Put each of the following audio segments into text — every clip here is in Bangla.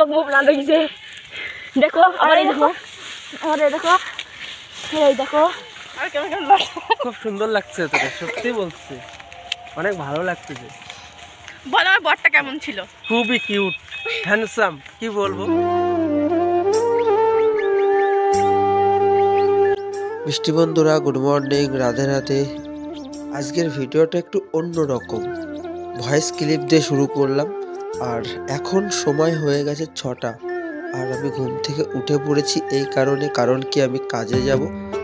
চোখ মুখ না দেখিছে। দেখো আবার এই দেখো, আবার এই দেখো, এই দেখো খুব সুন্দর লাগছে তোকে, সত্যি বলছি অনেক ভালো লাগতেছে। বল আমার বরটা কেমন ছিল? খুবই কিউট, হ্যান্ডসাম, কি বলবো। মিষ্টি বন্ধুরা, গুড মর্নিং, রাধে রাধে। আজকের ভিডিওটা একটু অন্য রকম, ভয়েস ক্লিপ দিয়ে শুরু করলাম। আর এখন সময় হয়ে গেছে 6টা, আর আমি ঘুম থেকে উঠে পড়েছি এই কারণ কি আমি কাজে যাব।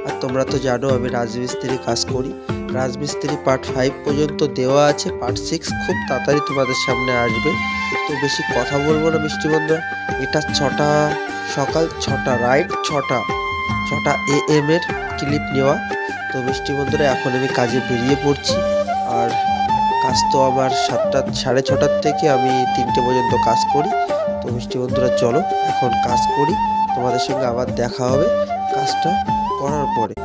আর তোমরা তো জানো আমি রাজমিস্ত্রি কাজ করি। রাজমিস্ত্রি পার্ট 5 পর্যন্ত দেওয়া আছে, পার্ট 6 খুব তাড়াতাড়ি তোমাদের সামনে আসবে। তো বেশি কথা বলবো না মিষ্টি বন্ধুরা। এটা 6টা সকাল, 6টা রাইট, 6টা AM এর ক্লিপ নেওয়া। তো মিষ্টি বন্ধুরা এখন আমি কাজে বেরিয়ে পড়ছি। আর কাজ তো আমার 6:30 থেকে আমি 3টে পর্যন্ত কাজ করি। তো মিষ্টি বন্ধুরা চলো এখন কাজ করি, তোমাদের সঙ্গে আবার দেখা হবে কাজটা করার পরে।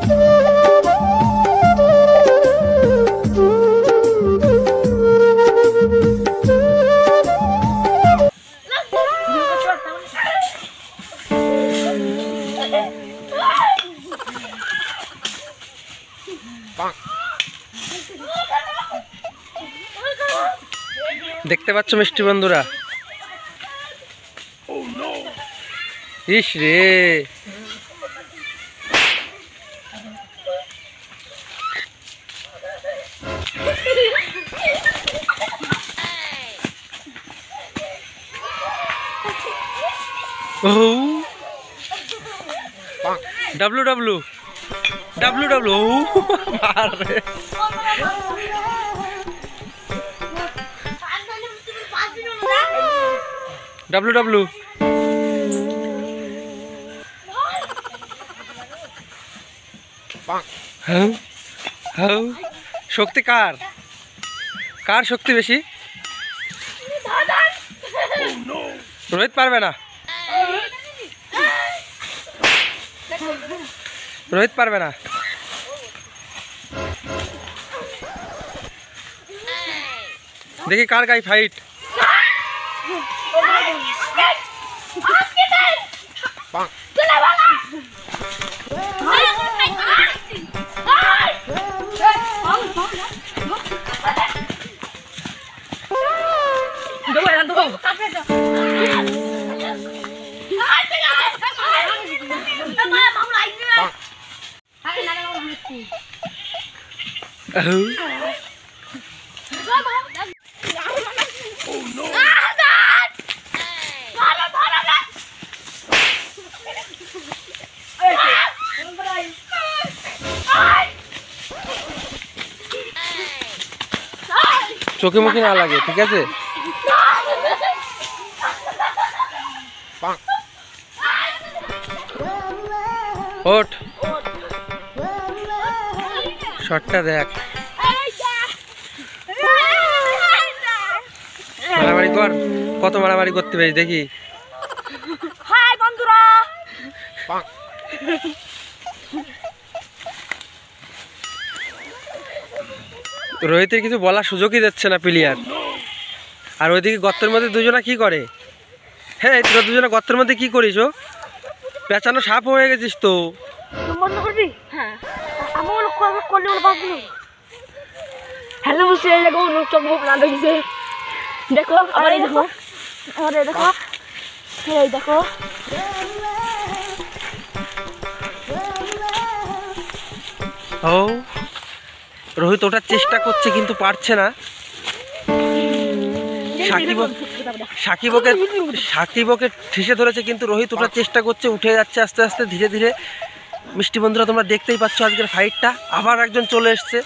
দেখতে পাচ্ছ মিষ্টি বন্ধুরা, ইস রে, W W W W W W. শক্তি কার কার শক্তি বেশি? রোহিত পারবে না, রোহিত পারবে না। দেখি কার গায়ে ফাইট। চোখে মুখে না লাগে, ঠিক আছে? ওঠ, শটটা দেখ, মারামারি কর, কত মারামারি করতে পারিস দেখি। হাই বন্ধুরা, রোহিতের কিছু বলার সুযোগই দিচ্ছে না প্লেয়ার। আর ওইদিকে গর্তের মধ্যে দুজনা কি করে? হ্যাঁ, তোরা দুজনা গর্তের মধ্যে কি করিস? ও পেঁচানো সাপ হয়ে গেছিস তো। বন্ধ করবি? হ্যাঁ, আমি করলে বাঁচবো। হ্যালো বসে দেখো, চোখ মুখ না দেখিছে। দেখো আবার এই দেখো, আবার এই দেখো, এই দেখো। ও রোহিত ওঠার চেষ্টা করছে কিন্তু পারছে না। সাকিবকে ঠেসে ধরেছে কিন্তু রোহিত ওঠার চেষ্টা করছে, উঠে যাচ্ছে আস্তে আস্তে ধীরে ধীরে। মিষ্টি বন্ধুরা তোমরা দেখতেই পাচ্ছ আজকের ফাইটটা। আবার একজন চলে এসছে,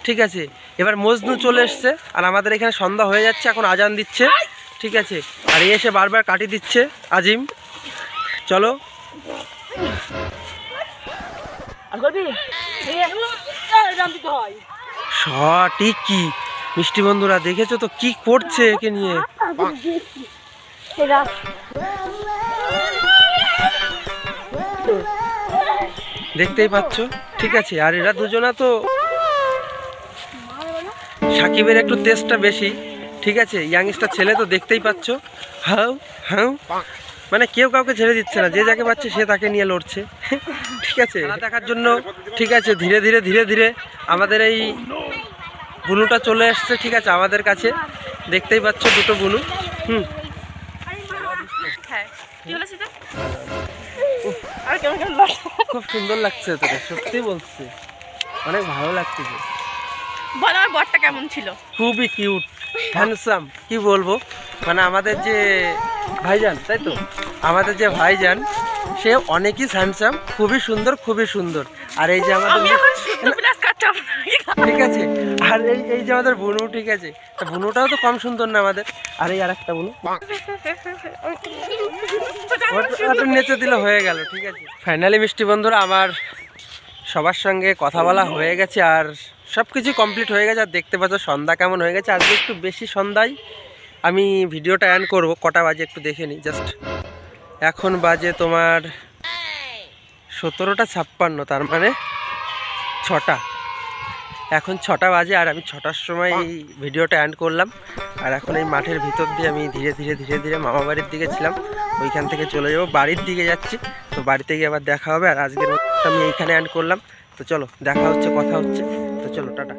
ঠিক আছে? এবার মজনু চলে এসছে। আর আমাদের এখানে সন্ধ্যা হয়ে যাচ্ছে, এখন আজান দিচ্ছে, ঠিক আছে? আর এসে বারবার কাটি দিচ্ছে আজিম। চলো সঠিক কি মিষ্টি বন্ধুরা দেখেছো তো কি করছে একে নিয়ে? দেখতেই পাচ্ছ, ঠিক আছে? আর এরা দুজনা তো সাকিবের একটু তেজটা বেশি, ঠিক আছে? ইয়াংস্টার ছেলে তো দেখতেই পাচ্ছ। হাউ হাউ মানে কেউ কাউকে ছেড়ে দিচ্ছে না, যে যাকে পাচ্ছে সে তাকে নিয়ে লড়ছে। ঠিক আছে, দেখার জন্য ঠিক আছে ধীরে ধীরে ধীরে ধীরে আমাদের এই বুনুটা চলে আসছে। ঠিক আছে, আমাদের কাছে দেখতেই পাচ্ছ দুটো বুনু। হ্যাঁ কি হলো সেটা? খুব সুন্দর লাগছে তোকে, সত্যি বলছি, অনেক ভালো লাগতেছে। বল আমার বরটা কেমন ছিল? খুবই কিউট, হ্যান্ডসাম, কি বলবো। মানে আমাদের যে ভাইজান, তাই তো, আমাদের যে ভাইজান সে অনেকই হ্যান্ডসাম, খুবই সুন্দর, খুবই সুন্দর। আর এই যে আমাদের, ঠিক আছে, আর এই যে আমাদের বুনু, ঠিক আছে, তা বুনুটাও তো কম সুন্দর না আমাদের। আর এই আরেকটা বুনু, ওটা নেচে দিলে হয়ে গেল। ঠিক আছে, ফাইনালি মিষ্টি বন্ধুরা আমার সবার সঙ্গে কথা বলা হয়ে গেছে আর সব কিছু কমপ্লিট হয়ে গেছে। আর দেখতে পাচ্ছ সন্ধ্যা কেমন হয়ে গেছে। আজকে একটু বেশি সন্ধ্যায় আমি ভিডিওটা অ্যাড করব। কটা বাজে একটু দেখে নিই জাস্ট। এখন বাজে তোমার 17:56, তার মানে 6টা। এখন 6টা বাজে আর আমি 6টার সময় এই ভিডিওটা অ্যাড করলাম। আর এখন এই মাঠের ভিতর দিয়ে আমি ধীরে ধীরে ধীরে ধীরে মামা বাড়ির দিকে ছিলাম, ওইখান থেকে চলে যাবো বাড়ির দিকে যাচ্ছি। তো বাড়িতে গিয়ে আবার দেখা হবে। আর আজকের আমি এইখানে অ্যাড করলাম। তো চলো দেখা হচ্ছে, কথা হচ্ছে। তো চলো টাটা।